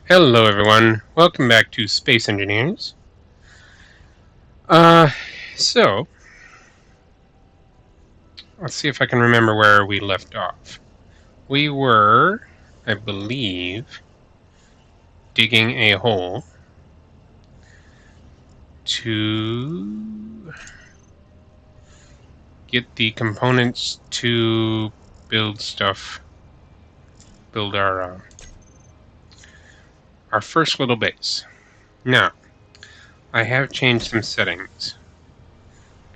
Hello everyone, welcome back to Space Engineers. Uh, so, let's see if I can remember where we left off. We were, I believe, digging a hole to get the components to build stuff, build our first little base. Now, I have changed some settings.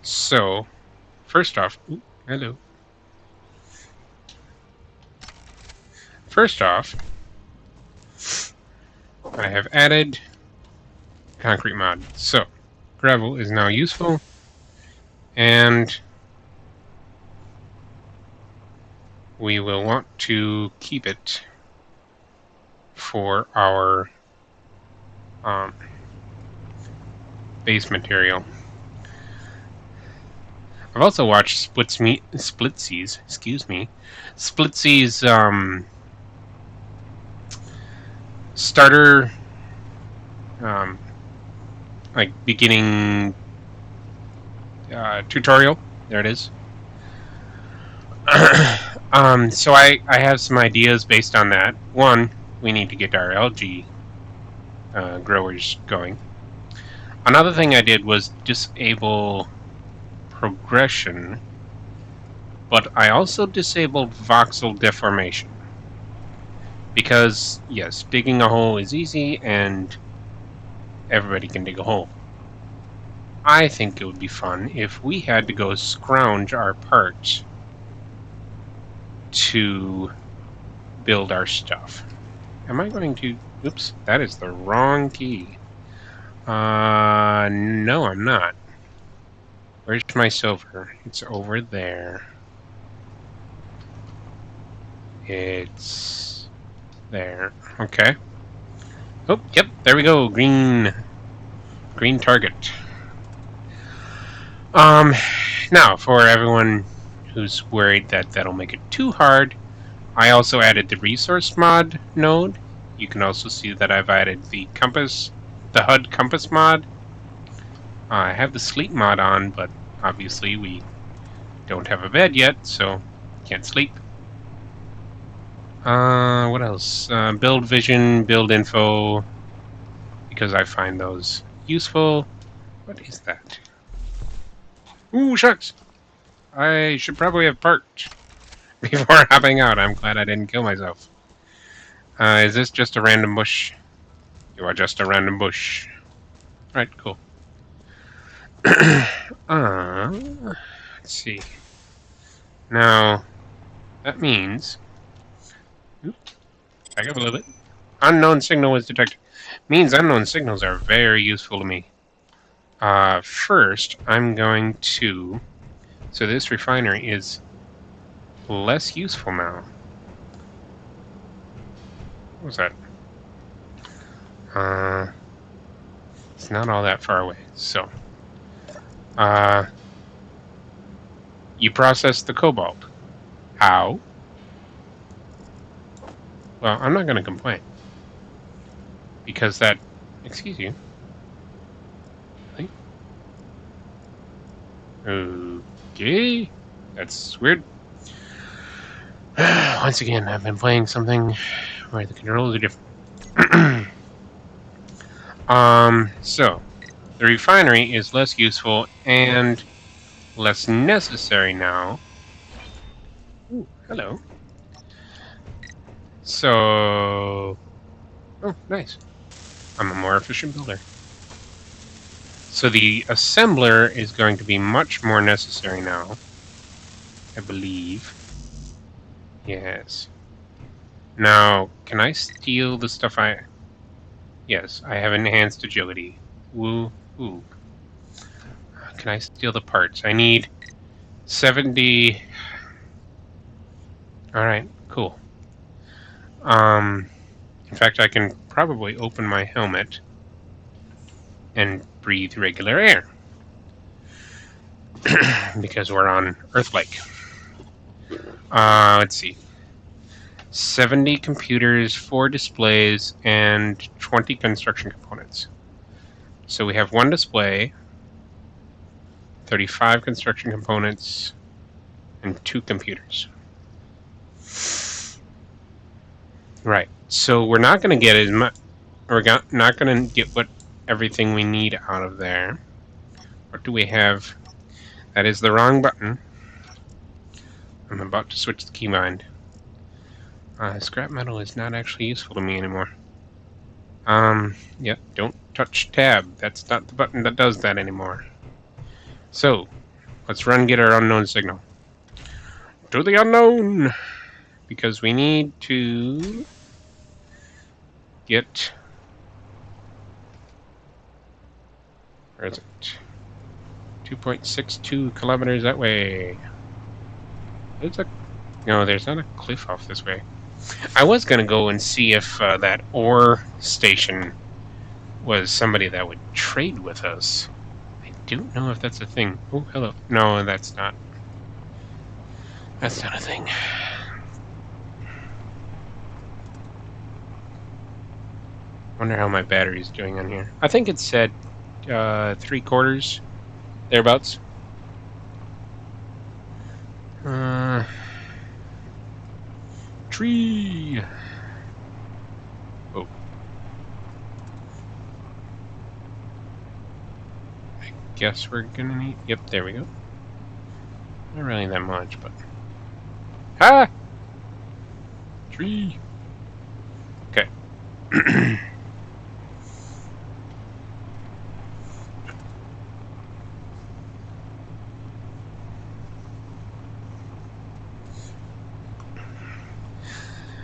So, first off, hello. First off, I have added concrete mod. So, gravel is now useful, and we will want to keep it for our base material. I've also watched Splitsy's starter like beginning tutorial. There it is. So I have some ideas based on that. One, we need to get our algae growers going. Another thing I did was disable progression, but I also disabled voxel deformation. Because, yes, digging a hole is easy and everybody can dig a hole. I think it would be fun if we had to go scrounge our parts to build our stuff. Am I going to... Oops, that is the wrong key. No, I'm not. Where's my silver? It's over there. It's there. Okay. Oh, yep, there we go. Green target. Now, for everyone who's worried that that'll make it too hard, I also added the resource mod node. You can also see that I've added the HUD Compass mod. I have the sleep mod on, but obviously we don't have a bed yet, so can't sleep. What else? Build vision, build info, because I find those useful. What is that? Ooh, shucks! I should probably have parked before hopping out. I'm glad I didn't kill myself. Is this just a random bush? You are just a random bush. Alright, cool. Let's see. Now, that means... Oops, back up a little bit. Unknown signal was detected. Means unknown signals are very useful to me. First, I'm going to... So this refinery is less useful now. What was that? It's not all that far away. So, you process the cobalt. How? Well, I'm not going to complain. Because that... Excuse you. Okay. That's weird. Once again, I've been playing something where the controls are different. So, the refinery is less useful and less necessary now. Ooh, hello. So... Oh, nice. I'm a more efficient builder. So the assembler is going to be much more necessary now, I believe. Yes. Now, can I steal the stuff I... Yes, I have enhanced agility. Woo hoo. Can I steal the parts? I need 70... Alright, cool. In fact, I can probably open my helmet and breathe regular air. Because we're on Earth-like. Let's see. 70 computers, 4 displays, and 20 construction components. So we have 1 display, 35 construction components, and 2 computers. Right. So we're not going to get as much. We're not going to get everything we need out of there. What do we have? That is the wrong button. I'm about to switch the keybind. Scrap metal is not actually useful to me anymore. Yep, don't touch tab. That's not the button that does that anymore. So, let's get our unknown signal. To the unknown! Because we need to get... Where is it? 2.62 kilometers that way. No, there's not a cliff off this way. I was going to go and see if that ore station was somebody that would trade with us. I don't know if that's a thing. Oh, hello. No, that's not. That's not a thing. Wonder how my battery's doing on here. I think it said 3/4, thereabouts. Tree. Oh. I guess we're gonna need. Yep, there we go. Not really that much, but. Ah! Tree. Okay.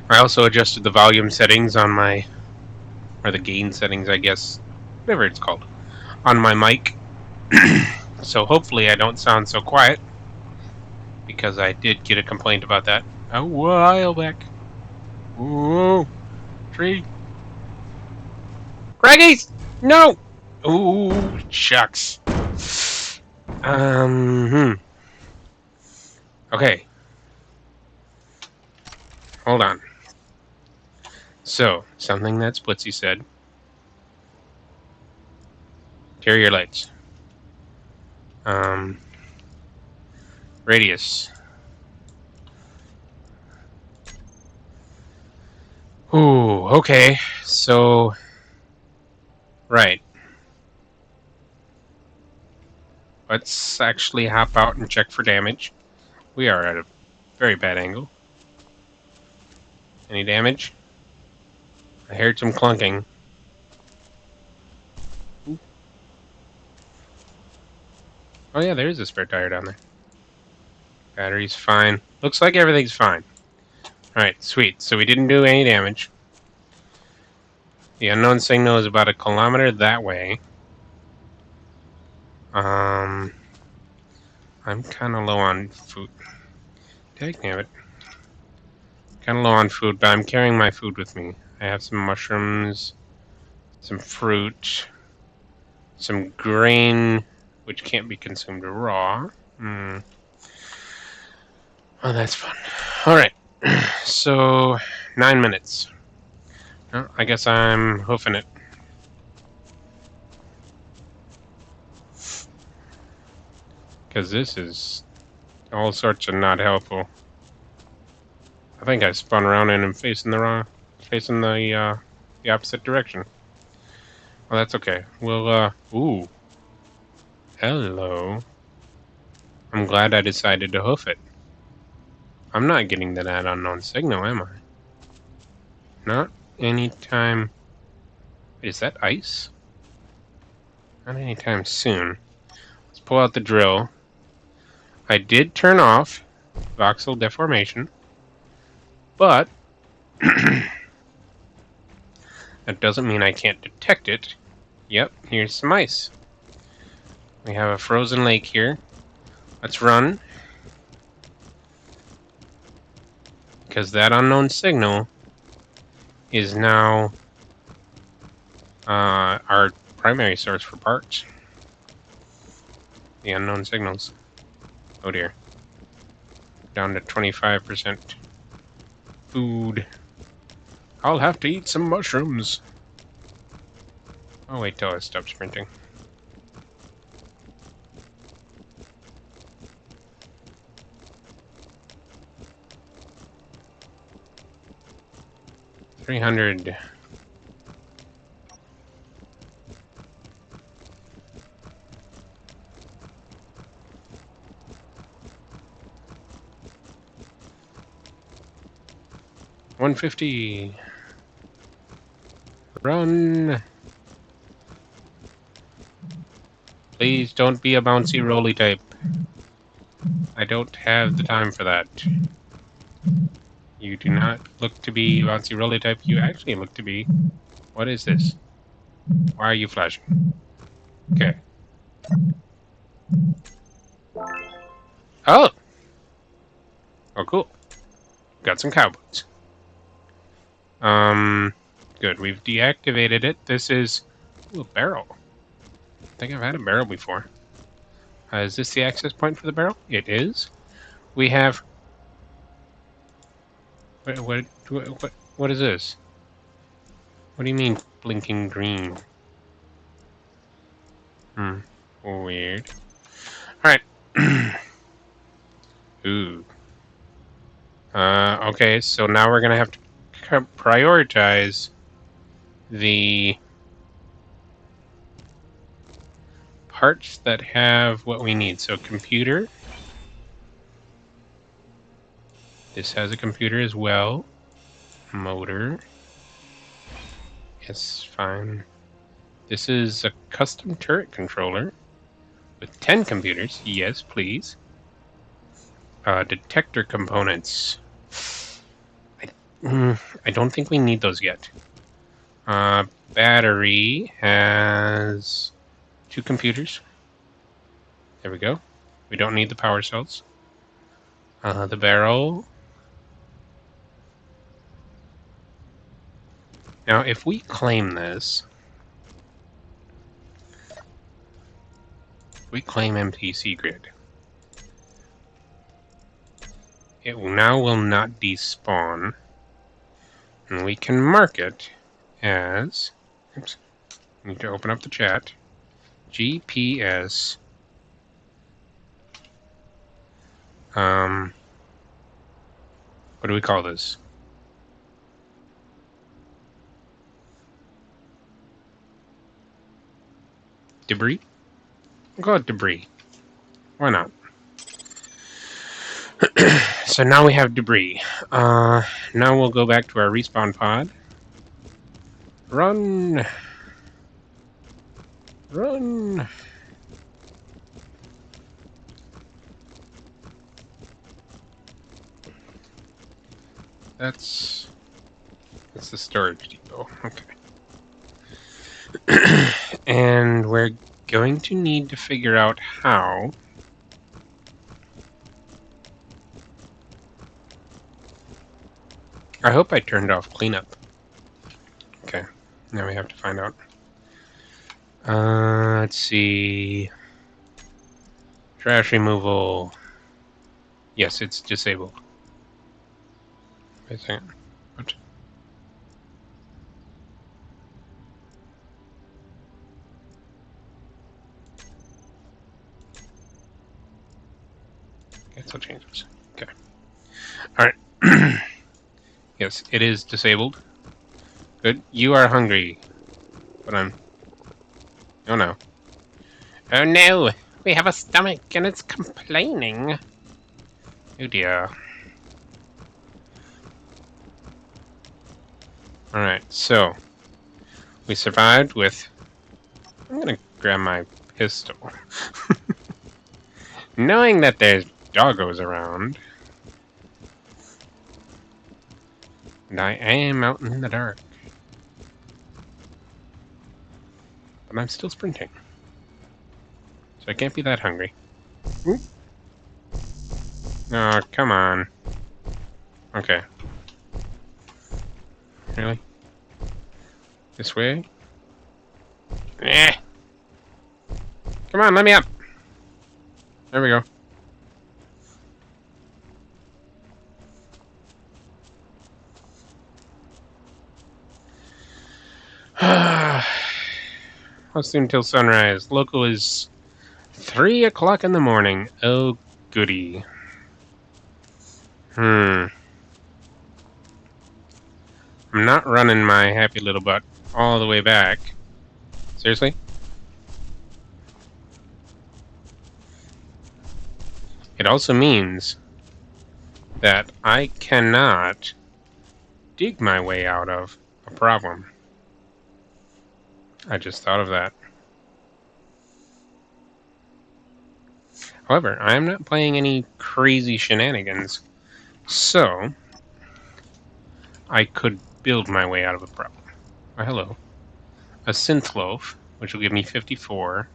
I also adjusted the volume settings on my, or the gain settings, I guess, whatever it's called, on my mic. So hopefully I don't sound so quiet, because I did get a complaint about that a while back. Whoa, tree. Craggies! No! Ooh, shucks. Okay. Hold on. So, something that Splitsy said. Interior lights. Radius. Ooh, okay. So, right. Let's actually hop out and check for damage. We are at a very bad angle. Any damage? I heard some clunking. Ooh. Oh yeah, there is a spare tire down there. Battery's fine. Looks like everything's fine. Alright, sweet. So we didn't do any damage. The unknown signal is about 1 kilometer that way. I'm kind of low on food. Dagnabbit. Kind of low on food, but I'm carrying my food with me. I have some mushrooms, some fruit, some grain, which can't be consumed raw. Oh, that's fun. Alright, so 9 minutes. Oh, I guess I'm hoofing it. Because this is all sorts of not helpful. I think I spun around and I'm facing the opposite direction. Well, that's okay. We'll, ooh. Hello. I'm glad I decided to hoof it. I'm not getting to that unknown signal, am I? Not anytime... Is that ice? Not anytime soon. Let's pull out the drill. I did turn off voxel deformation, but that doesn't mean I can't detect it. Yep, here's some ice. We have a frozen lake here. Let's run. Because that unknown signal is now our primary source for parts. The unknown signals. Oh dear. Down to 25% food. I'll have to eat some mushrooms. I'll wait till I stop sprinting. $300. $150. Run. Please don't be a bouncy rolly type. I don't have the time for that. You do not look to be bouncy rolly type. You actually look to be. What is this? Why are you flashing? Okay. Oh! Oh, cool. Got some cowboys. Good. We've deactivated it. This is... Ooh, a barrel. I think I've had a barrel before. Is this the access point for the barrel? It is. We have... What is this? What do you mean, blinking green? Weird. Alright. Ooh. Okay, so now we're gonna have to prioritize the parts that have what we need. So computer. This has a computer as well. Motor. Yes, fine. This is a custom turret controller with 10 computers. Yes, please. Detector components. I don't think we need those yet. Battery has 2 computers. There we go. We don't need the power cells. The barrel. Now, if we claim this, we claim MTC grid, it now will not despawn, and we can mark it as, oops, I need to open up the chat, GPS, what do we call this? Debris? We'll call it debris. Why not? So now we have debris. Now we'll go back to our respawn pod. Run! Run! That's the storage depot. Okay. And we're going to need to figure out how I hope I turned off cleanup. Okay, now we have to find out. Let's see. Trash removal. Yes, it's disabled. Wait a second. What? Cancel changes. Okay. Alright. Yes, it is disabled. Good. You are hungry. But I'm... Oh no. Oh no! We have a stomach and it's complaining. Oh dear. Alright, so... We survived with... I'm gonna grab my pistol. Knowing that there's doggos around... And I am out in the dark. But I'm still sprinting. So I can't be that hungry. Oop. Oh, come on. Okay. Really? This way? Eh. Come on, let me up. There we go. How soon till sunrise? Local is 3 o'clock in the morning. Oh, goody. I'm not running my happy little butt all the way back. Seriously? It also means that I cannot dig my way out of a problem. I just thought of that. However, I am not playing any crazy shenanigans, so I could build my way out of a problem. Oh, hello. A synth loaf, which will give me 54.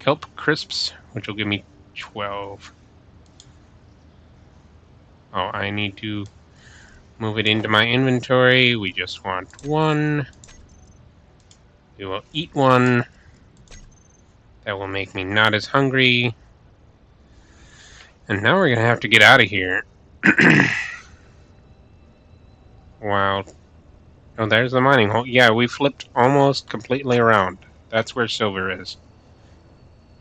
Kelp crisps, which will give me 12. Oh, I need to move it into my inventory. We just want one. We will eat one. That will make me not as hungry. And now we're going to have to get out of here. Wow. Oh, there's the mining hole. Yeah, we flipped almost completely around. That's where silver is.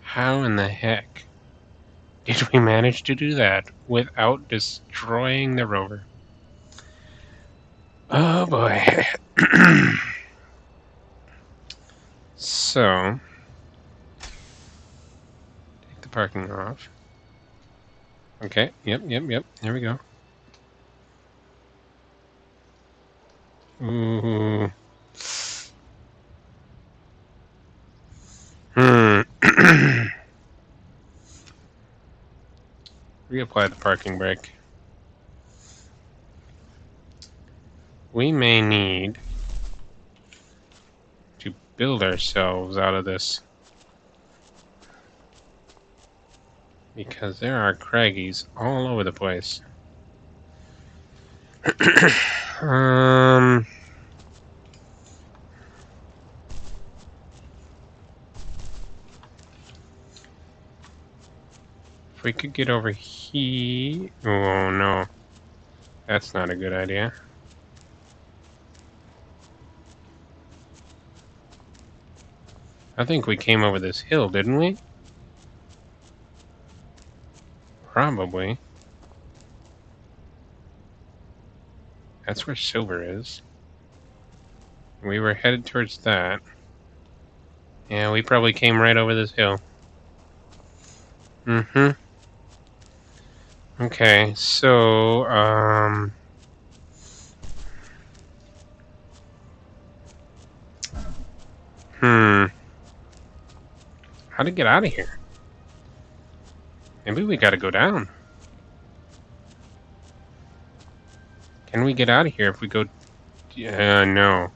How in the heck did we manage to do that without destroying the rover? Oh boy. So, take the parking off. Okay, yep. There we go. Ooh. Reapply the parking brake. We may need to build ourselves out of this, because there are craggies all over the place. If we could get over here... Oh, no. That's not a good idea. I think we came over this hill, didn't we? Probably. That's where silver is. We were headed towards that. Yeah, we probably came right over this hill. Okay, so, how to get out of here? Maybe we gotta go down. Can we get out of here if we go... no.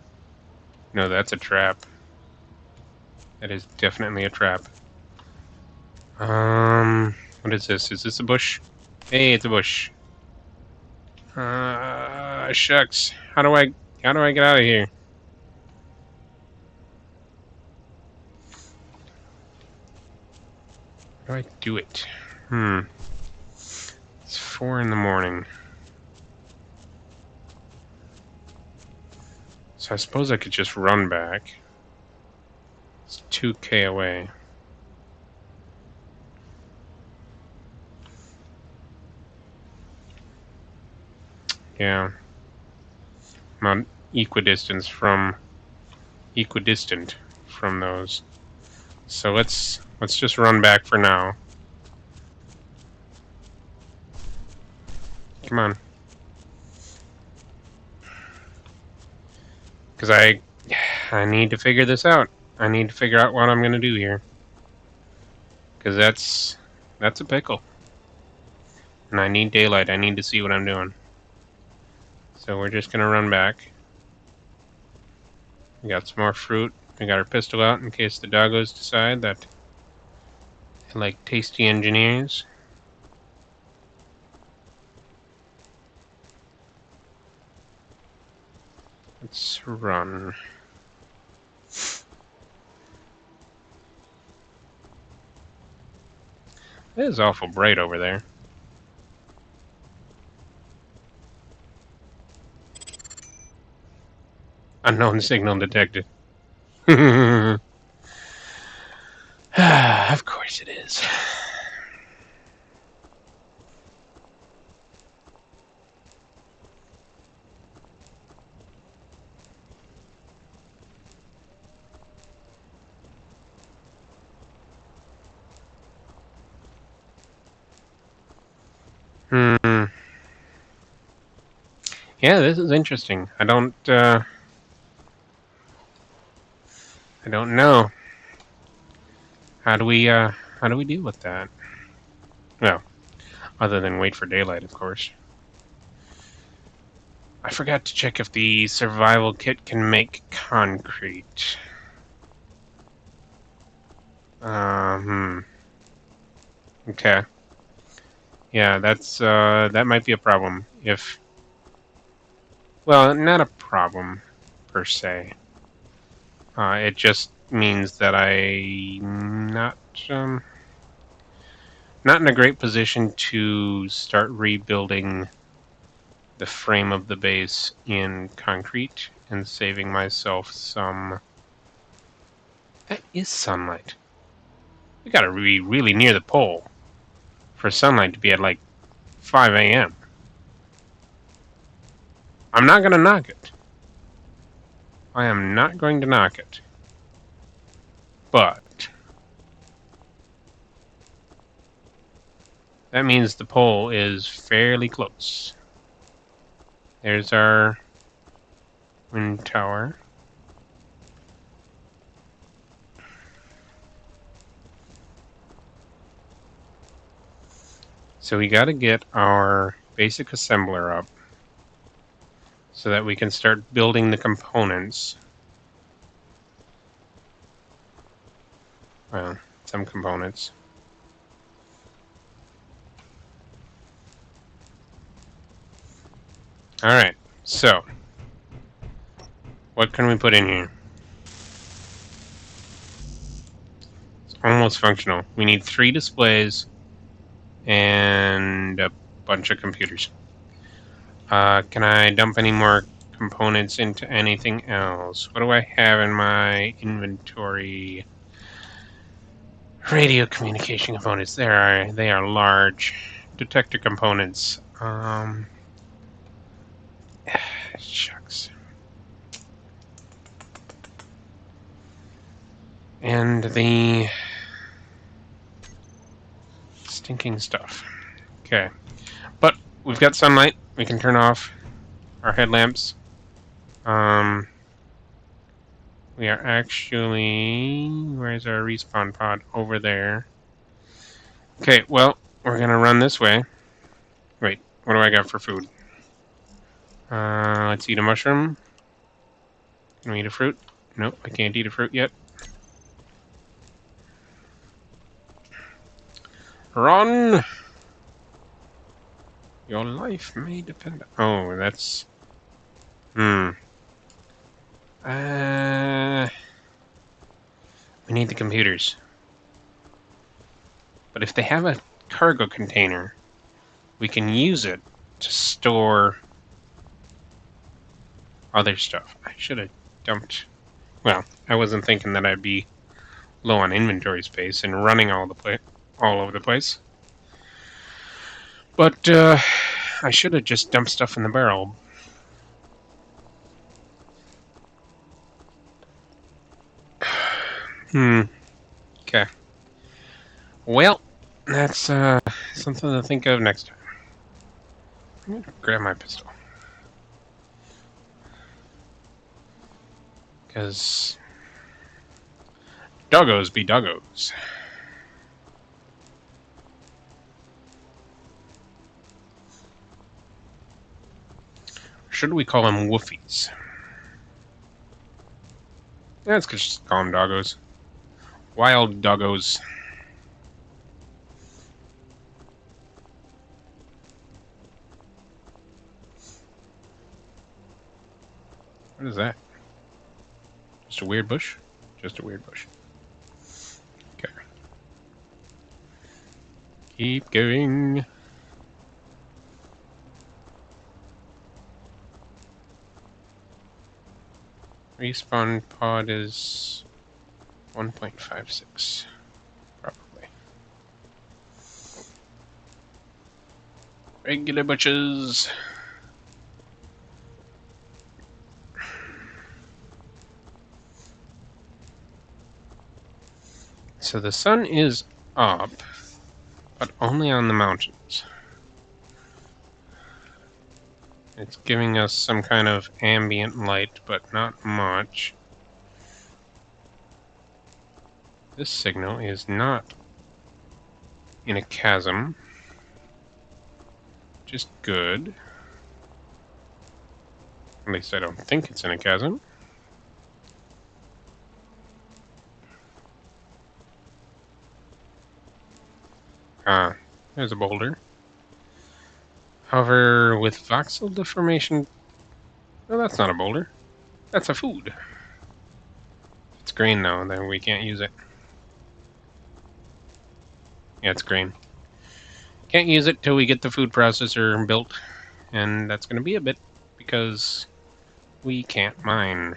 No, that's a trap. That is definitely a trap. What is this? Is this a bush? Hey, it's a bush. Shucks. How do I get out of here? How do I do it? It's 4 in the morning. So I suppose I could just run back. It's 2K away. Yeah. I'm equidistant from those. So let's just run back for now. Come on. Because I need to figure this out. I need to figure out what I'm going to do here. Because that's a pickle. And I need daylight. I need to see what I'm doing. So we're just going to run back. We got some more fruit. We got our pistol out in case the doggos decide that they like tasty engineers. Let's run. It is awful bright over there. Unknown signal detected. course it is. Yeah, this is interesting. I don't know. How do we deal with that? Well, other than wait for daylight, of course. I forgot to check if the survival kit can make concrete. Okay. Yeah, that might be a problem. Well, not a problem per se. It just means that I'm not in a great position to start rebuilding the frame of the base in concrete and saving myself some. That is sunlight. We gotta be really near the pole for sunlight to be at like 5 a.m. I'm not gonna knock it. I am not going to knock it. But that means the pole is fairly close. There's our wind tower. So we gotta get our basic assembler up so that we can start building the components. Well, some components. Alright, so what can we put in here? It's almost functional. We need 3 displays and a bunch of computers. Can I dump any more components into anything else? What do I have in my inventory? Radio communication components. They are large. Detector components. Shucks. And the stinking stuff. Okay. But we've got sunlight. We can turn off our headlamps. We are actually... Where's our respawn pod? Over there. Okay, well, we're gonna run this way. Wait, what do I got for food? Let's eat a mushroom. Can we eat a fruit? Nope, I can't eat a fruit yet. Run! Your life may depend... Oh, that's... We need the computers. But if they have a cargo container, we can use it to store other stuff. I should have dumped... Well, I wasn't thinking that I'd be low on inventory space and running all over the place. But I should have just dumped stuff in the barrel. Okay. Well, that's something to think of next time. I'm gonna grab my pistol. Because doggos be doggos. Or should we call them woofies? Yeah, let's just call them doggos. Wild doggos. What is that? Just a weird bush? Just a weird bush. Okay. Keep going. Respawn pod is 1.56, probably. Regular butchers. So the sun is up, but only on the mountains. It's giving us some kind of ambient light, but not much. This signal is not in a chasm. Just good. At least I don't think it's in a chasm. Ah, there's a boulder. However, with voxel deformation... No, that's not a boulder. That's a food. It's green now, then we can't use it. Yeah, it's green. Can't use it till we get the food processor built. And that's going to be a bit, because we can't mine.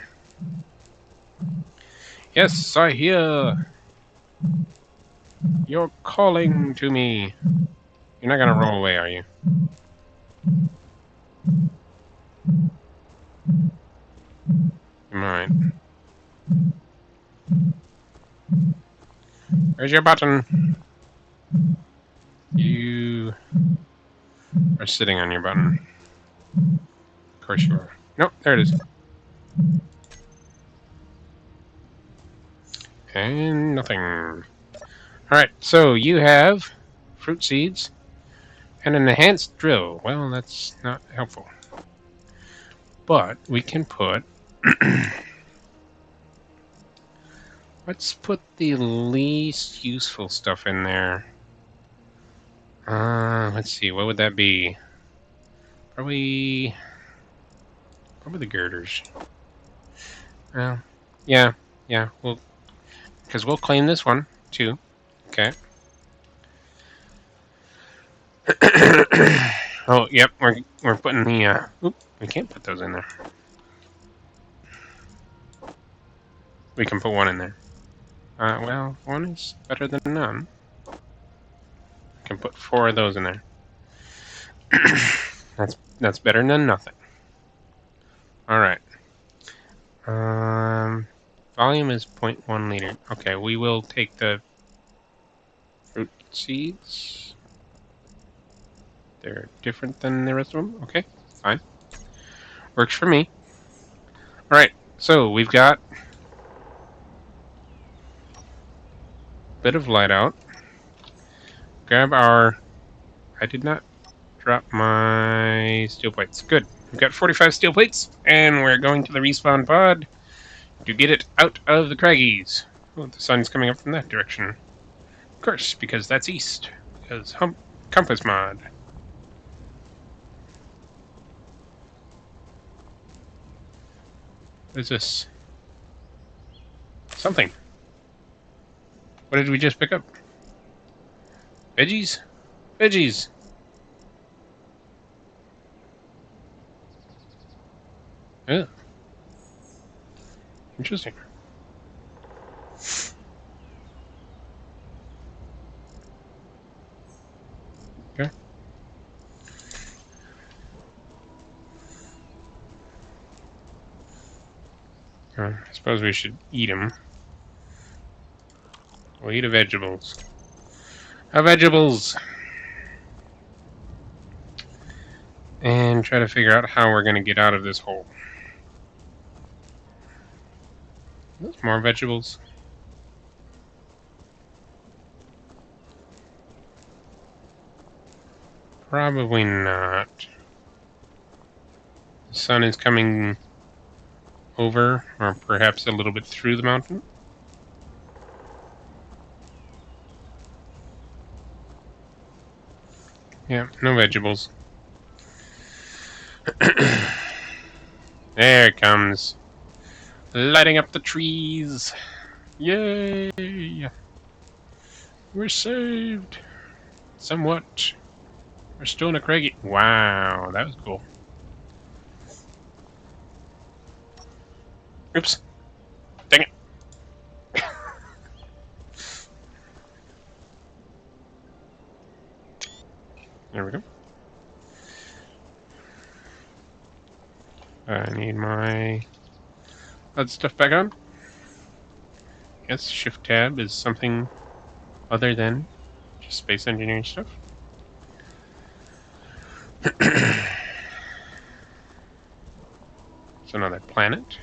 Yes, I hear. You're calling to me. You're not going to roll away, are you? Alright. Where's your button? You are sitting on your button. Of course you are. Nope, there it is. And nothing. Alright, so you have fruit seeds and an enhanced drill. Well, that's not helpful. But we can put... Let's put the least useful stuff in there. Let's see, what would that be? Probably the girders. Well, yeah, because we'll claim this one too. Okay. Oh, yep, we're putting the oop, we can't put those in there. We can put one in there. Well, one is better than none. I can put 4 of those in there. That's better than nothing. All right. Volume is 0.1 liter. Okay, we will take the fruit seeds. They're different than the rest of them. Okay, fine. Works for me. All right, so we've got a bit of light out. Grab our... I did not drop my steel plates. Good. We've got 45 steel plates, and we're going to the respawn pod to get it out of the craggies. Oh, the sun's coming up from that direction. Of course, because that's east. Because compass mod. What is this? Something. What did we just pick up? Veggies? Veggies! Yeah. Interesting. Okay. I suppose we should eat them. We'll eat the vegetables. Our vegetables! And try to figure out how we're going to get out of this hole. There's more vegetables. Probably not. The sun is coming over, or perhaps a little bit through the mountain. Yeah, no vegetables. There it comes. Lighting up the trees. Yay! We're saved. Somewhat. We're still in a craggy. Wow, that was cool. Oops. Dang it. There we go. I need my HUD stuff back on. Yes, Shift Tab is something other than just space engineering stuff. It's another planet.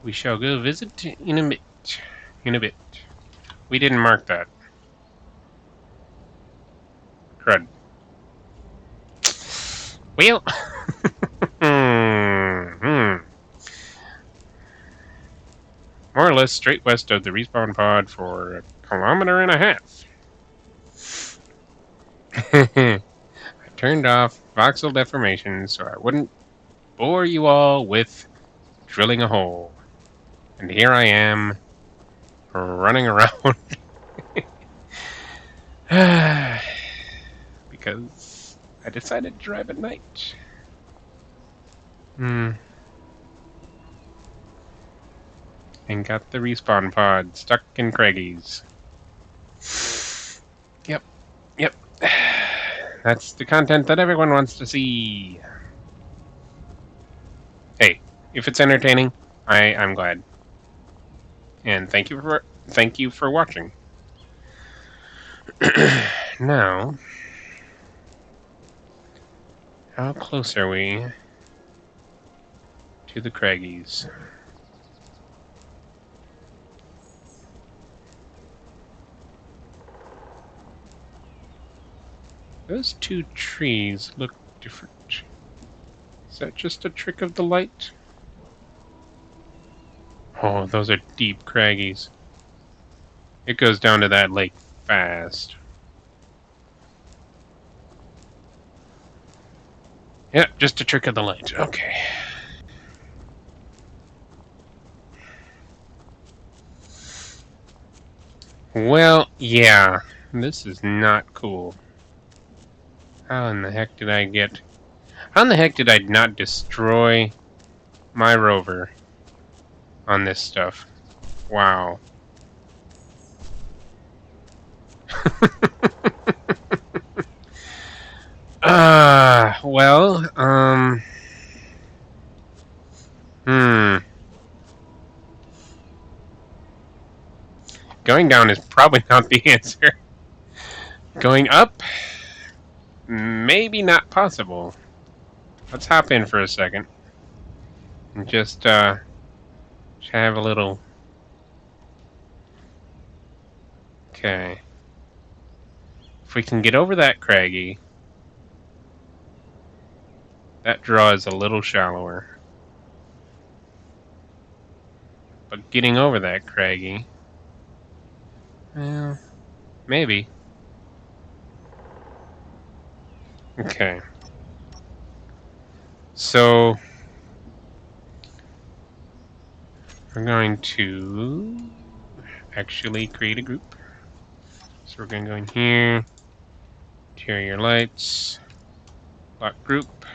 We shall go visit in a bit. In a bit. We didn't mark that. Crud. Well. More or less straight west of the respawn pod for 1.5 kilometers. I turned off voxel deformation so I wouldn't bore you all with drilling a hole. And here I am, running around. Because I decided to drive at night. And got the respawn pod stuck in Craggies. Yep. That's the content that everyone wants to see. Hey, if it's entertaining, I'm glad. And thank you for watching. Now, how close are we to the Craggies? Those two trees look different. Is that just a trick of the light? Oh, those are deep Craggies. It goes down to that lake fast. Yeah, just a trick of the light. Okay. Well, yeah. This is not cool. How in the heck did I get... How in the heck did I not destroy my rover on this stuff? Wow. Well, Going down is probably not the answer. Going up? Maybe not possible. Let's hop in for a second. And just have a little... Okay. If we can get over that Craggy, that draw is a little shallower. But getting over that Craggy... Well, maybe. Okay. So... we're going to actually create a group. So we're going to go in here, interior lights, lock group,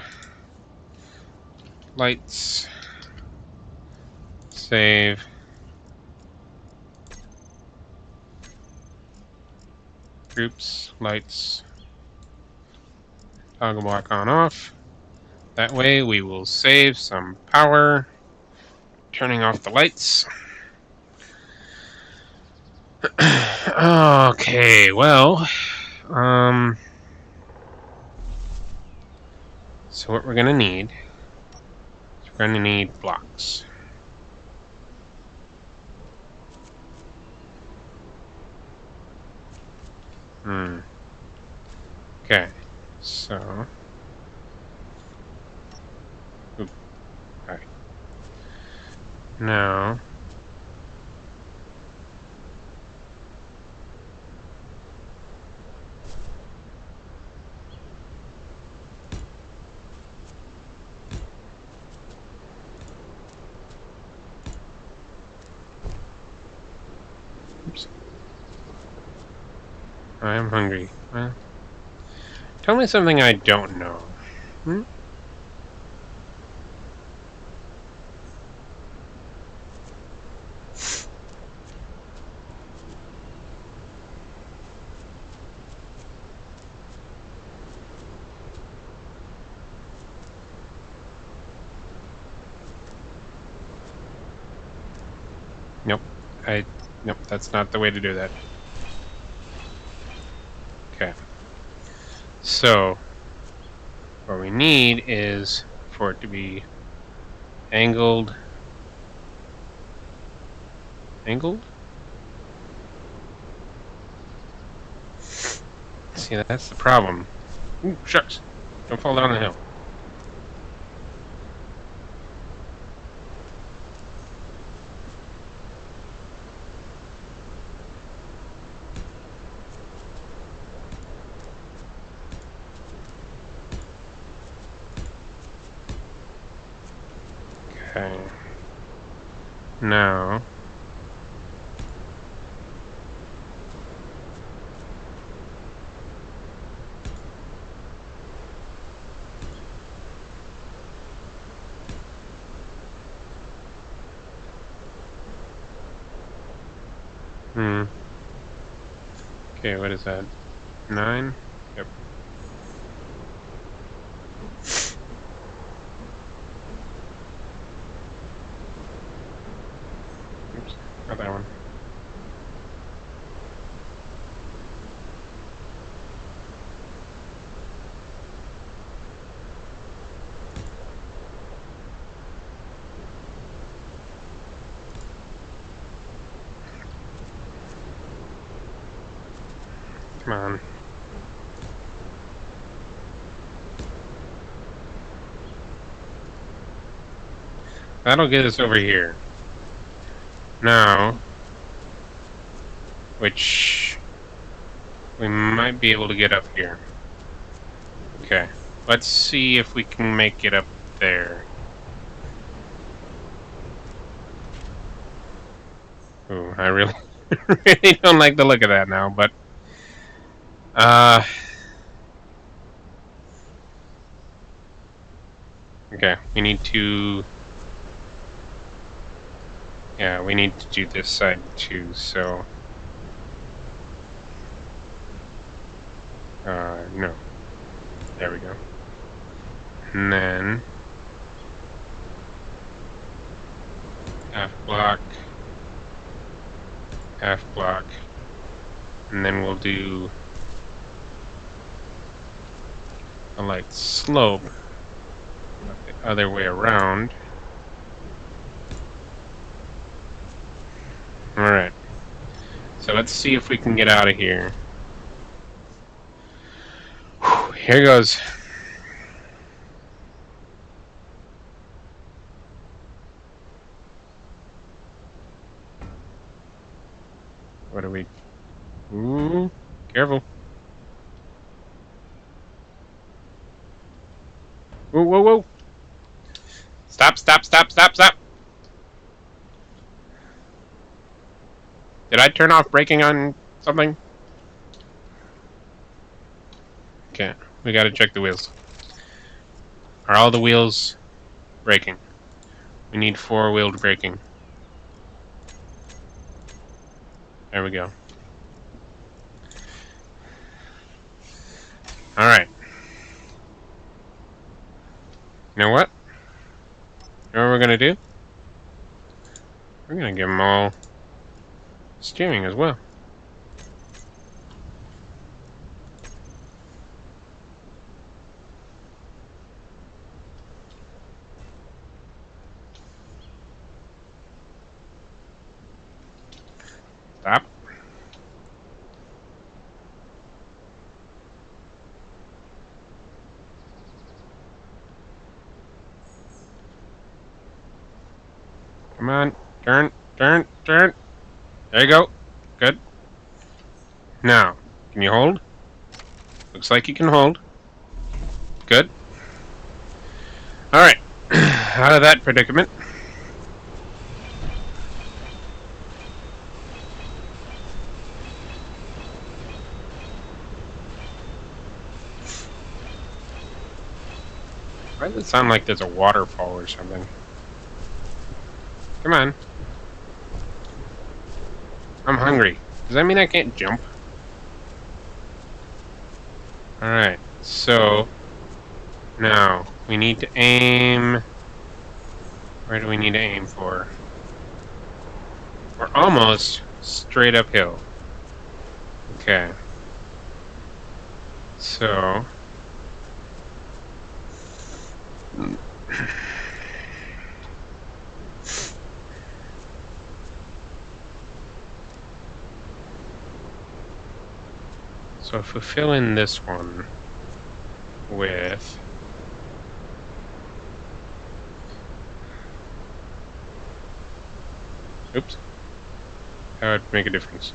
lights, save, groups, lights, toggle block on off. That way we will save some power, turning off the lights. Okay, well, so what we're gonna need is we're gonna need blocks. Okay, so, alright. Now, oops. I am hungry. Well, tell me something I don't know. Nope. Nope, that's not the way to do that. Okay. So, what we need is for it to be angled. Angled? See, that's the problem. Ooh, shucks. Don't fall down the hill. Okay. Now, okay, what is that? 9? Yep. Oops, not that one. Come on. That'll get us over here. Now, which we might be able to get up here. Okay. Let's see if we can make it up there. Ooh, I really, really don't like the look of that now, but okay, we need to, yeah, we need to do this side too, so, no, there we go, and then, half block, and then we'll do a light slope the other way around. Alright, so let's see if we can get out of here. Whew, here goes. What are we? Ooh, careful. Whoa, whoa, whoa. Stop, stop, stop, stop, stop. Did I turn off braking on something? Okay, we gotta check the wheels. Are all the wheels braking? We need four-wheeled braking. There we go. Alright. You know what? You know what we're gonna do? We're gonna give them all steering as well. Stop. Come on. Turn, turn, turn. There you go. Good. Now, can you hold? Looks like you can hold. Good. Alright. Out of that predicament. Why does it sound like there's a waterfall or something? Come on. I'm hungry. Does that mean I can't jump? Alright, so now we need to aim. Where do we need to aim for? We're almost straight uphill. Okay. So... So if we fill in this one with... Oops. That would make a difference.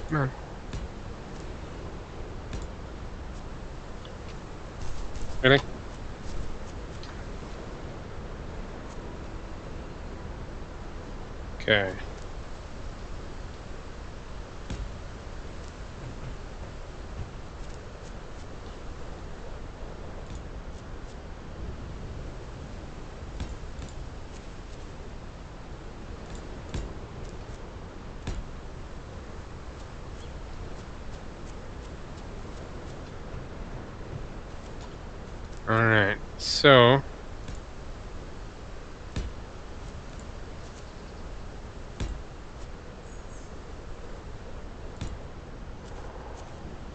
Come on. Really? Okay. Alright, so...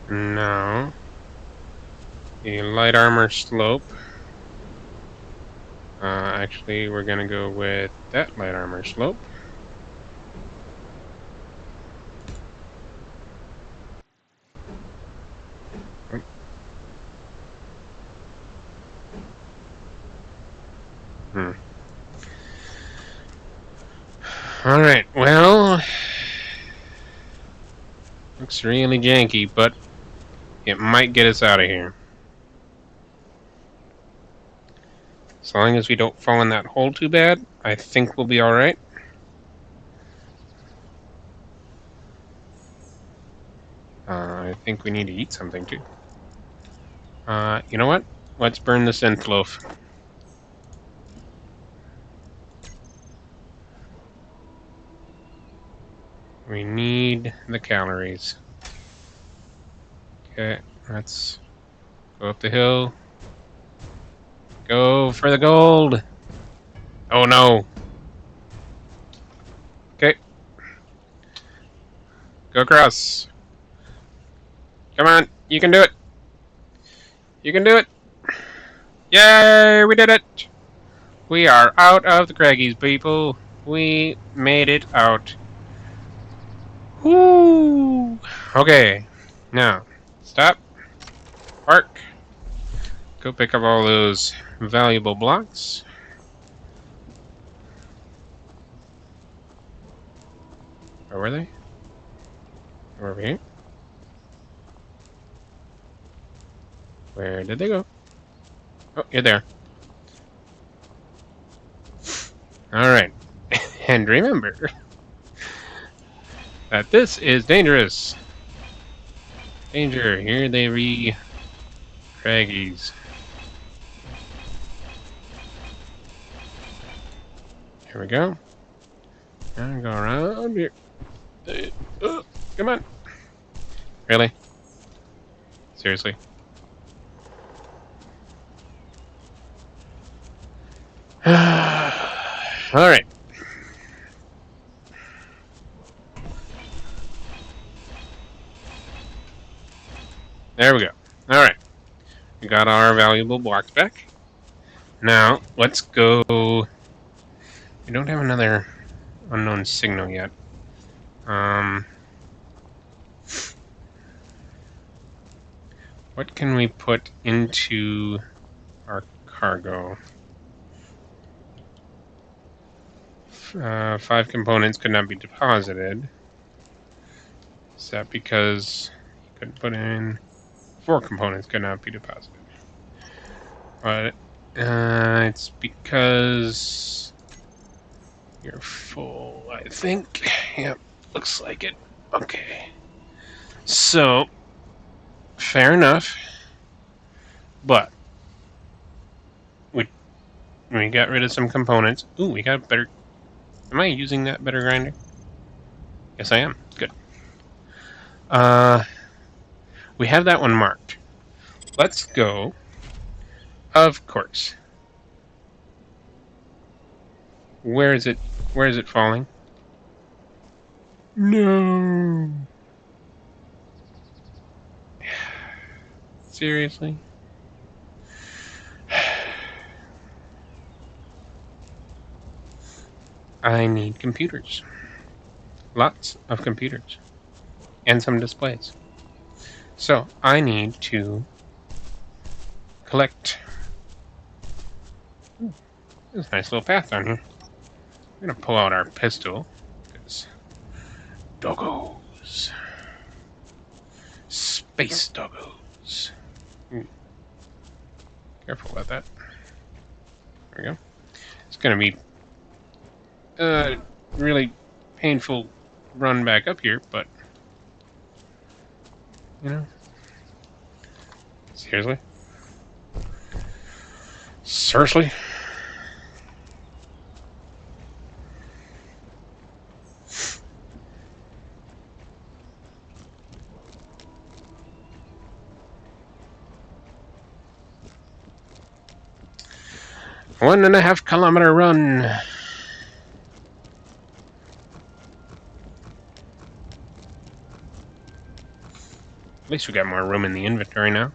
Now... The light armor slope. Actually, we're gonna go with that light armor slope. Alright, well... Looks really janky, but it might get us out of here. As long as we don't fall in that hole too bad, I think we'll be alright. I think we need to eat something too. You know what? Let's burn the synth loaf. We need the calories. Okay, let's go up the hill. Go for the gold! Oh no! Okay. Go across. Come on, you can do it! You can do it! Yay, we did it! We are out of the Craggies, people. We made it out. Woo! Okay, now, stop. Park. Go pick up all those valuable blocks. Where were they? Over here? Where did they go? Oh, you're there. Alright. And remember that this is dangerous. Danger. Here they Craggies. Here we go. And go around here. Come on. Really? Seriously? Alright. There we go. Alright. We got our valuable blocks back. Now, let's go... We don't have another unknown signal yet. What can we put into our cargo? 5 components could not be deposited. Is that because you couldn't put in 4 components could not be deposited? But it's because you're full, I think. Yep, looks like it. Okay. So, fair enough. But we got rid of some components. Ooh, we got better. Am I using that better grinder? Yes, I am. Good. We have that one marked. Let's go. Of course. Where is it? Where is it falling? No. Seriously? I need computers. Lots of computers. And some displays. So, I need to collect. Ooh, there's a nice little path down here. We're going to pull out our pistol. Because doggos. Space doggos. Ooh. Careful about that. There we go. It's going to be really painful run back up here, but you know, seriously? Seriously? .5 kilometer run. At least we got more room in the inventory now.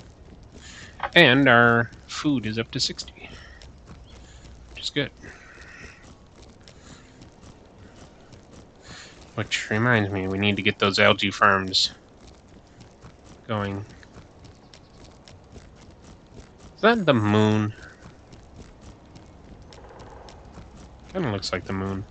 And our food is up to 60. Which is good. Which reminds me, we need to get those algae farms going. Is that the moon? Kinda looks like the moon.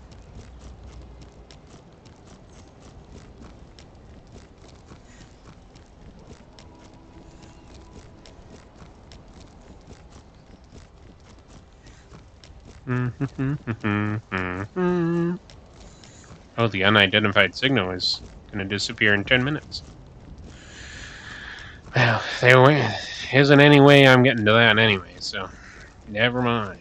Oh, the unidentified signal is going to disappear in 10 minutes. Well, there isn't any way I'm getting to that anyway, so never mind.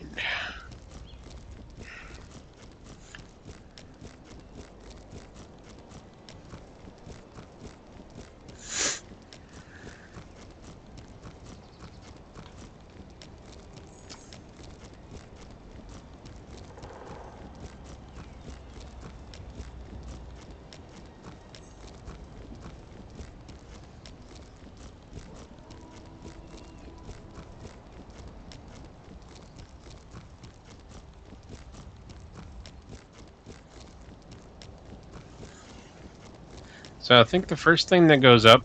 So I think the first thing that goes up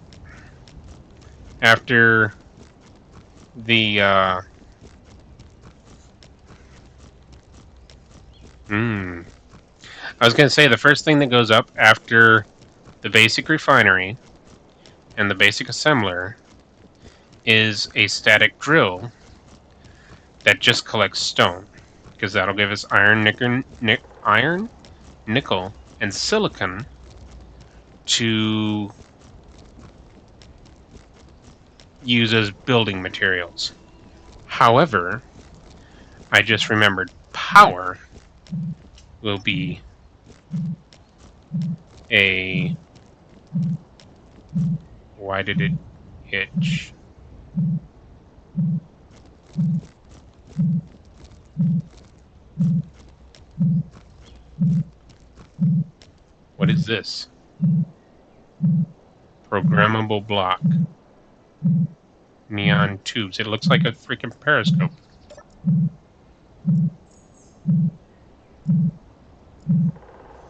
after the I was going to say the first thing that goes up after the basic refinery and the basic assembler is a static drill that just collects stone, because that'll give us iron, nickel, and silicon to use as building materials. However, I just remembered power will be a... Why did it itch? What is this? Programmable block. Neon tubes. It looks like a freaking periscope.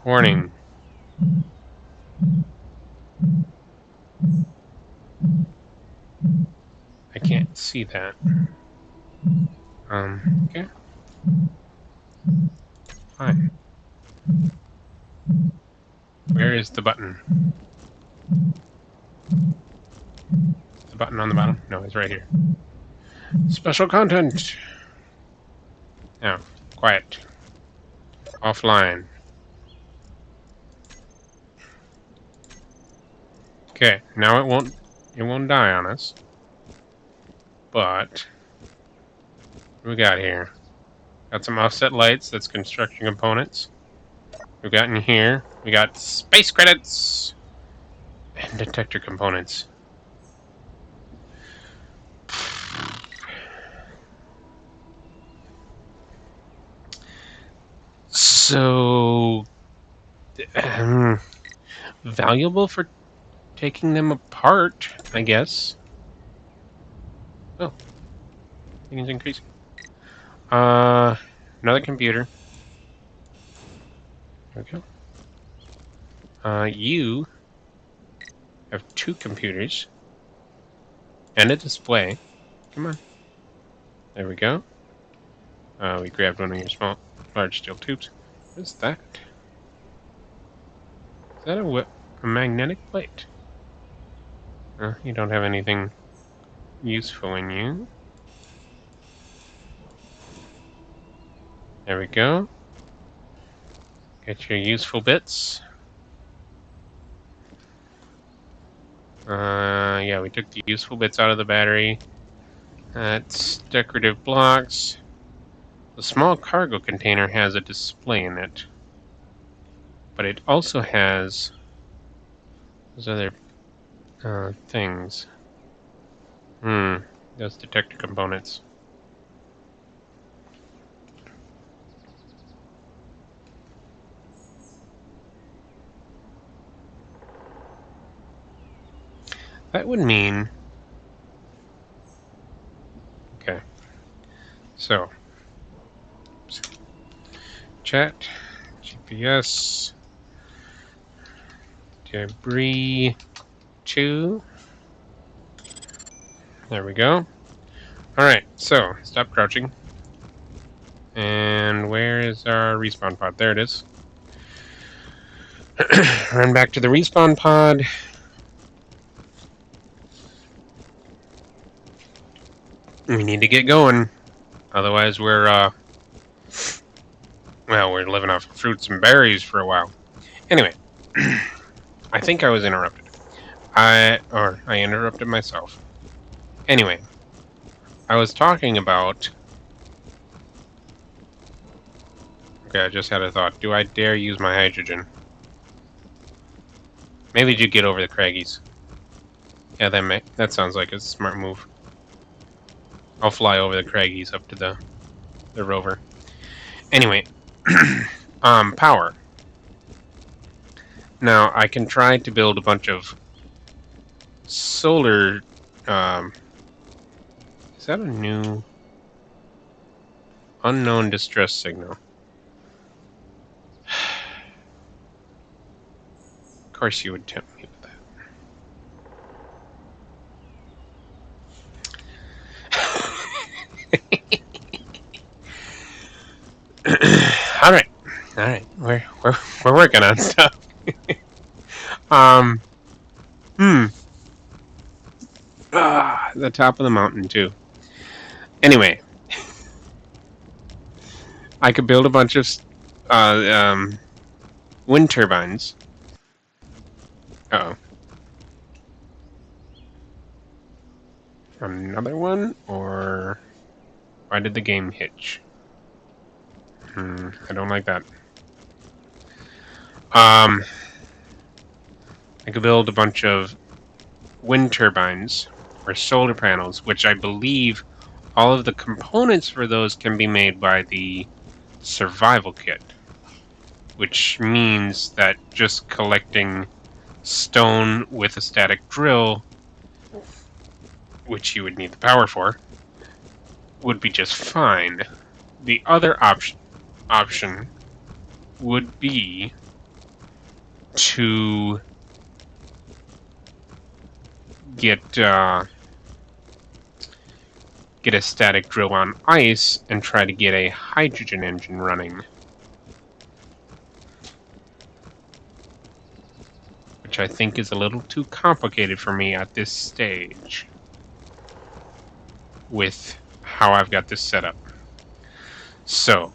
Warning. I can't see that. Okay. Fine. Where is the button? The button on the bottom? No, it's right here. Special content! Now, quiet. Offline. Okay, now it won't die on us. But what do we got here? Got some offset lights, that's construction components. We've got in here, we got space credits and detector components. So valuable for taking them apart, I guess. Oh, things increasing. Another computer. There we go. You have 2 computers and a display. Come on. There we go. We grabbed one of your large steel tubes. What is that? Is that a magnetic plate? You don't have anything useful in you. There we go. Get your useful bits. Yeah, we took the useful bits out of the battery. That's decorative blocks. The small cargo container has a display in it. But it also has those other things. Those detector components. That would mean... Okay. So... Chat. GPS. Debris 2. There we go. Alright, so, stop crouching. And where is our respawn pod? There it is. Run back to the respawn pod. We need to get going. Otherwise we're living off fruits and berries for a while. Anyway, I think I was interrupted. I interrupted myself. Anyway, I was talking about... Okay, I just had a thought. Do I dare use my hydrogen? Maybe you get over the Craggies. Yeah, that sounds like a smart move. I'll fly over the Craggies up to the rover. Anyway, power. Now, I can try to build a bunch of solar... is that a new... unknown distress signal? Of course you would tempt me with that. All right, we're working on stuff. The top of the mountain too. Anyway, I could build a bunch of wind turbines. Uh-oh. Another one, or why did the game hitch? I don't like that. I could build a bunch of wind turbines or solar panels, which I believe all of the components for those can be made by the survival kit, which means that just collecting stone with a static drill, which you would need the power for, would be just fine. The other option would be to get get a static drill on ice and try to get a hydrogen engine running. Which I think is a little too complicated for me at this stage with how I've got this set up. So,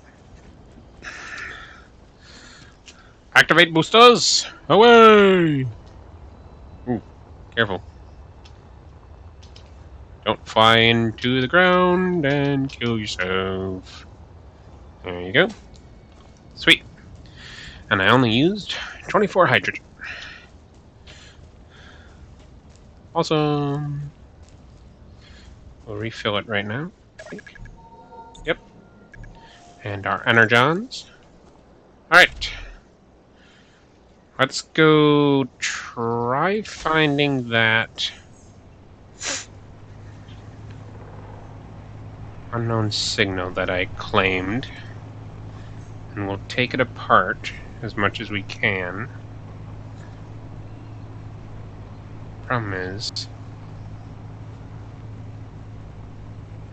activate boosters! Away! Ooh, careful. Don't fly into the ground and kill yourself. There you go. Sweet. And I only used 24 hydrogen. Awesome. We'll refill it right now. Yep. And our energons. Alright. Let's go try finding that unknown signal that I claimed. And we'll take it apart as much as we can. Problem is,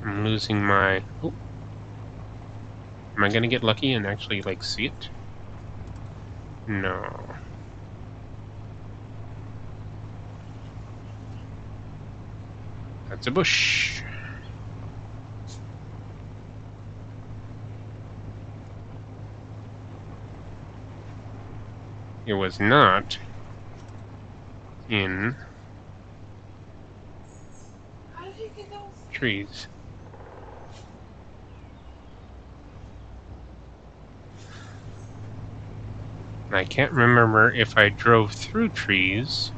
I'm losing my... Oh. Am I gonna get lucky and actually, like, see it? No. That's a bush. It was not in trees. And I can't remember if I drove through trees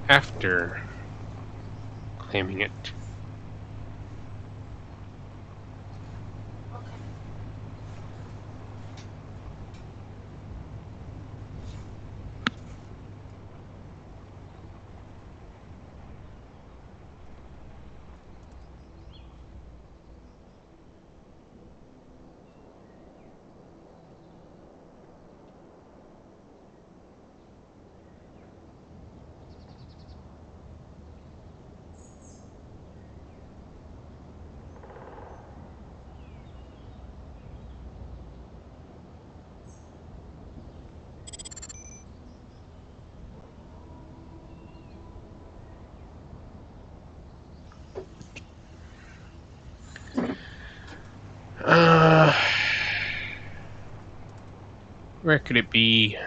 after claiming it. Where could it be?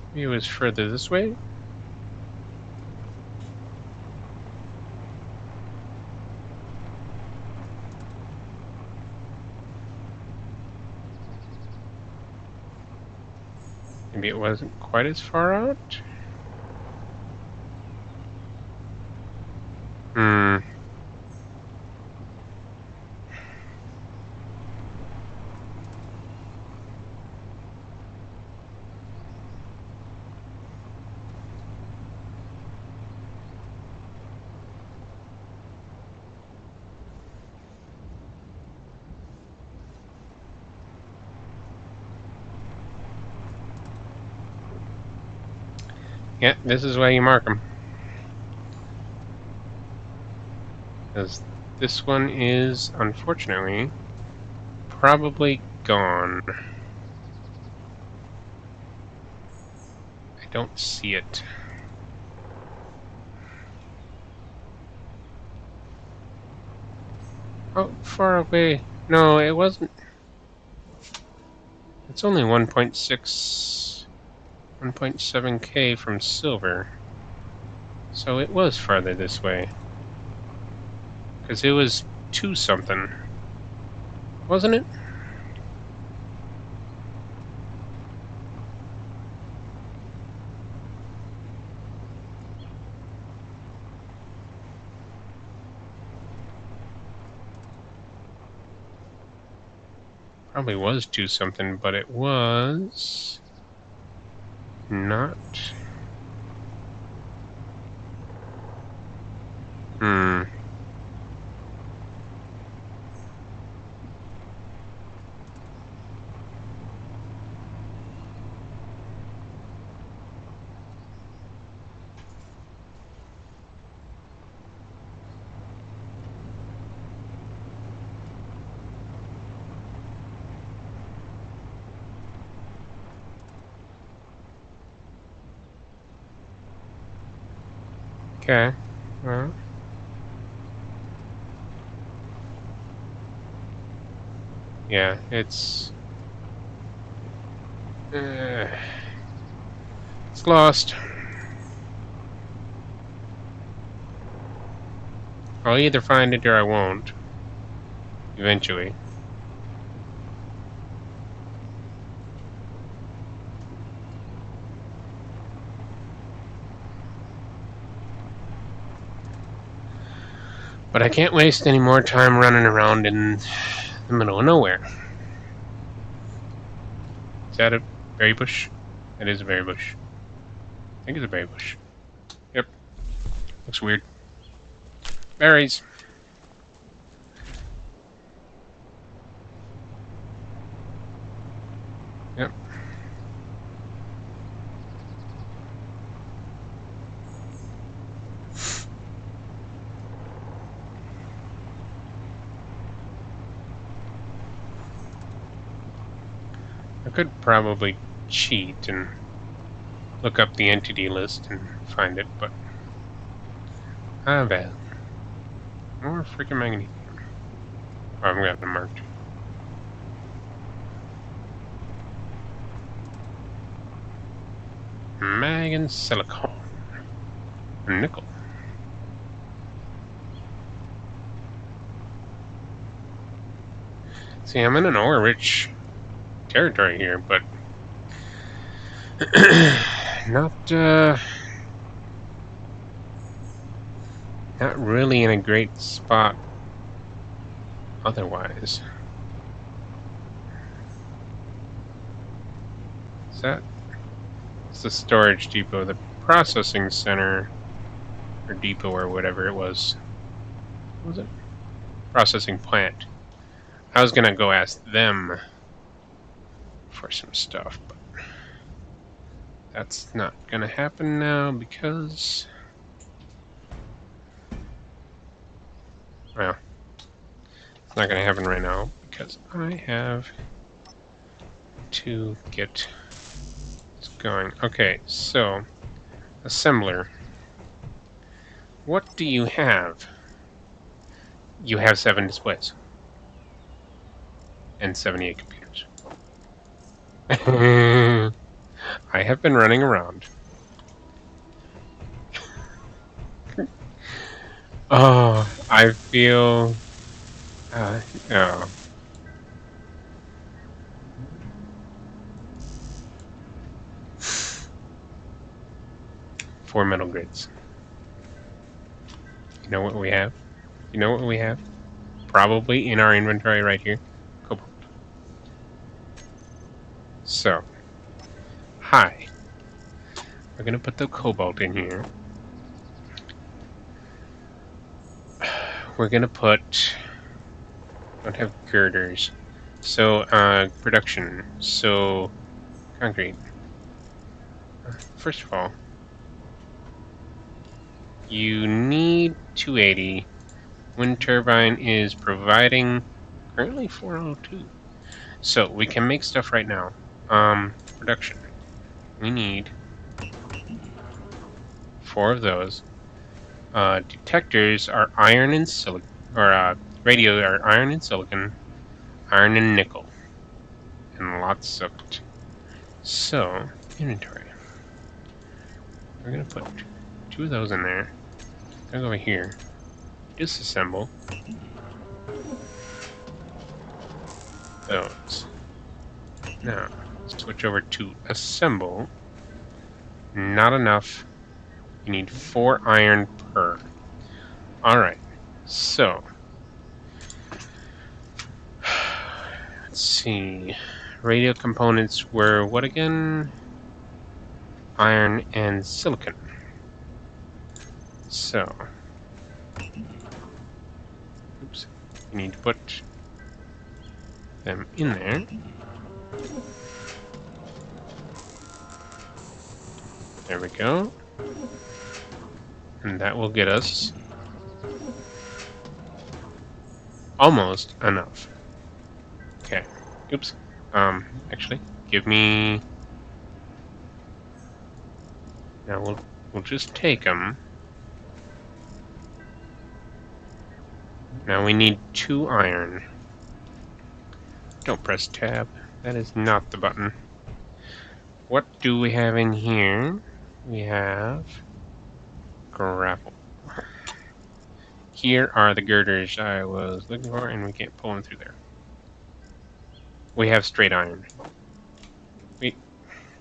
Maybe it was further this way? Maybe it wasn't quite as far out? Yeah, this is why you mark them. Because this one is, unfortunately, probably gone. I don't see it. Oh, far away. No, it wasn't. It's only 1.7K from silver. So it was farther this way. Because it was 2 something. Wasn't it? Probably was 2 something, but it was not. Okay. Well. Yeah, it's lost. I'll either find it or I won't. Eventually. But I can't waste any more time running around in the middle of nowhere. Is that a berry bush? It is a berry bush. I think it's a berry bush. Yep. Looks weird. Berries. Yep. I could probably cheat and look up the entity list and find it, but ah well. More freaking magnesium. Oh, I've got them marked. Mag and silicon. Nickel. See, I'm in an ore-rich territory here, but not really in a great spot otherwise. Is that? It's the storage depot, the processing center, or depot, or whatever it was. What was it? Processing plant. I was gonna go ask them for some stuff, but that's not gonna happen now because, well, it's not gonna happen right now because I have to get this going. Okay, so assembler. What do you have? You have 7 displays and 78 computers. I have been running around. Oh, I feel... oh. 4 metal grids. You know what we have? You know what we have? Probably in our inventory right here. Cobalt. So, hi. We're gonna put the cobalt in here. We're gonna put... don't have girders. So, production. So, concrete. First of all, you need 280. Wind turbine is providing currently 402. So we can make stuff right now. Production. We need 4 of those. Detectors are iron and silicon, or radio are iron and silicon, iron and nickel, and lots of it. So inventory. We're gonna put 2 of those in there. Go over here. Disassemble those. Now, switch over to assemble. Not enough. You need 4 iron per. Alright, so let's see. Radio components were what again? Iron and silicon. So, oops, you need to put them in there. There we go. And that will get us almost enough. Okay. Oops. Actually, give me... now we'll just take them. Now we need 2 iron. Don't press tab. That is not the button. What do we have in here? We have gravel. Here are the girders I was looking for, and we can't pull them through there. We have straight iron. Wait,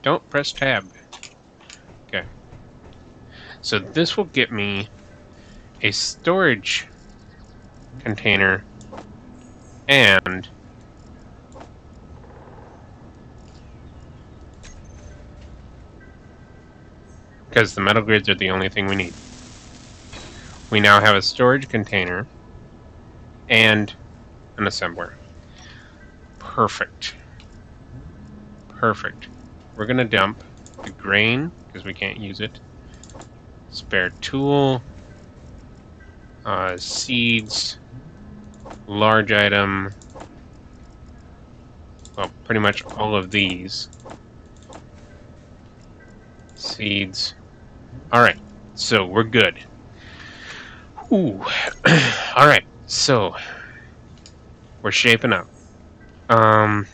don't press tab. Okay. So this will get me a storage container and because the metal grids are the only thing we need. We now have a storage container and an assembler. Perfect. Perfect. We're going to dump the grain because we can't use it. Spare tool. Seeds. Large item. Well, pretty much all of these. Seeds. Alright, so we're good. Ooh. Alright, so we're shaping up. We're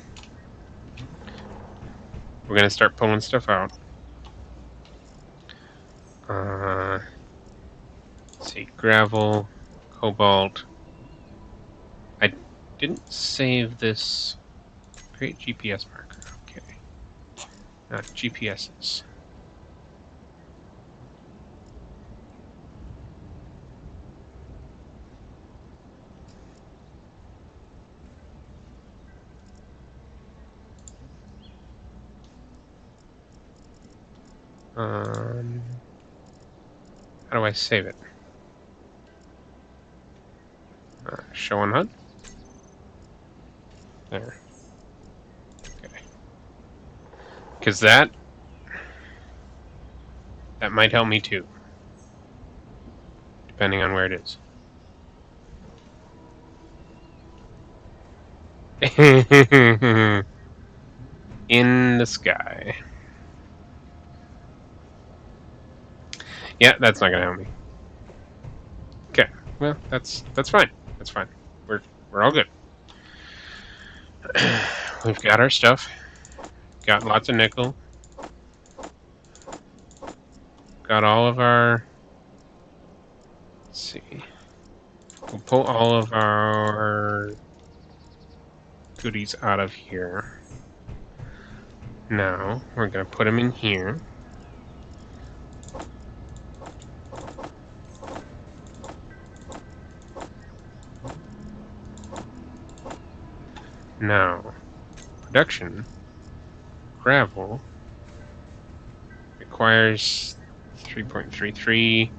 gonna start pulling stuff out. Let's see, gravel, cobalt. I didn't save this. Create GPS marker. Okay. Not GPSs. How do I save it? Show on HUD. There. Okay. Because that might help me too, depending on where it is. In the sky. Yeah, that's not gonna help me. Okay, well, that's fine. That's fine. We're all good. We've got our stuff. Got lots of nickel. Got all of our. Let's see. We'll pull all of our goodies out of here. Now we're gonna put them in here. Now, production gravel requires 3.33.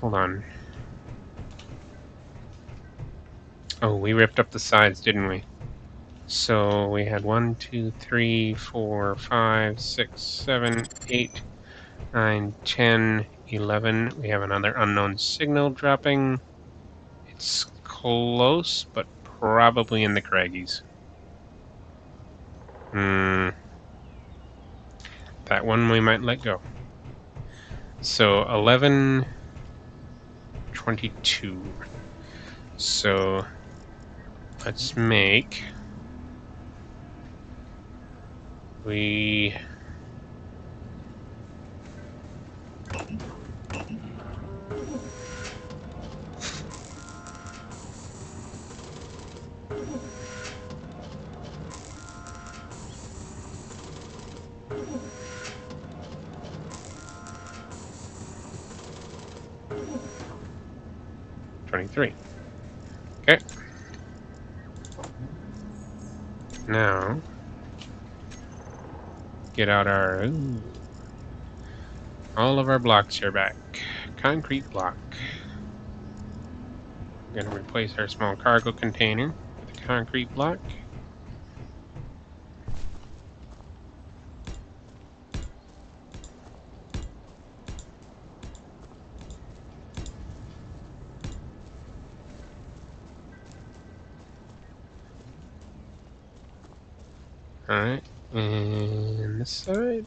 Hold on. Oh, we ripped up the sides, didn't we? So we had 1, 2, 3, 4, 5, 6, 7, 8, 9, 10, 11. We have another unknown signal dropping. It's close, but probably in the craggies. That one we might let go. So 11, 22. So let's make. We. $23. Okay. Now, get out our. Ooh, all of our blocks are back. Concrete block. We're going to replace our small cargo container with a concrete block. Alright, and this side.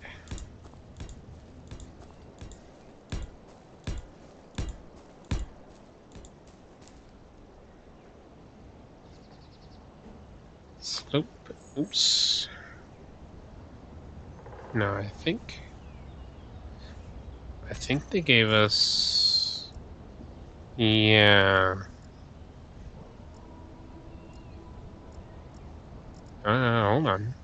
Slope. Oops. No, I think they gave us... Yeah. Hold on.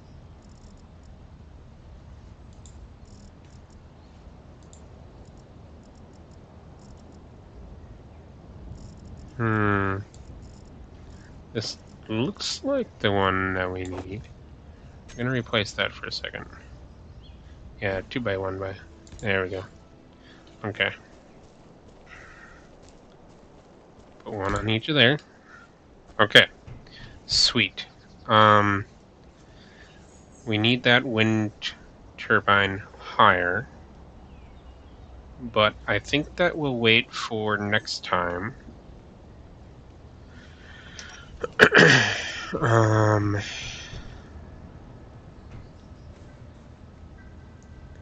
This looks like the one that we need. I'm gonna replace that for a second. Yeah, 2x1 by. There we go. Okay. Put one on each of there. Okay. Sweet. We need that wind turbine higher, but I think that will wait for next time.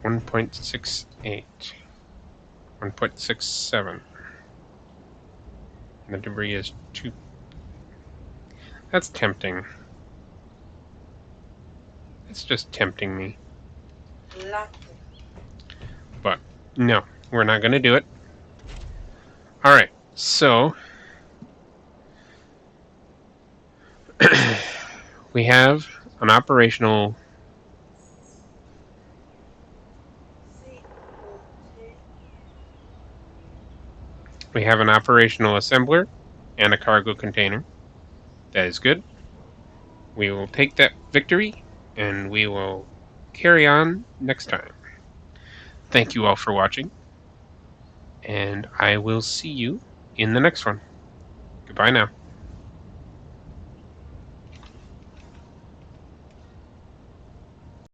1.68, 1.67. The debris is 2. That's tempting. It's just tempting me. But no, we're not going to do it. All right, so we have an operational assembler and a cargo container. That is good. We will take that victory and we will carry on next time. Thank you all for watching, and I will see you in the next one. Goodbye now.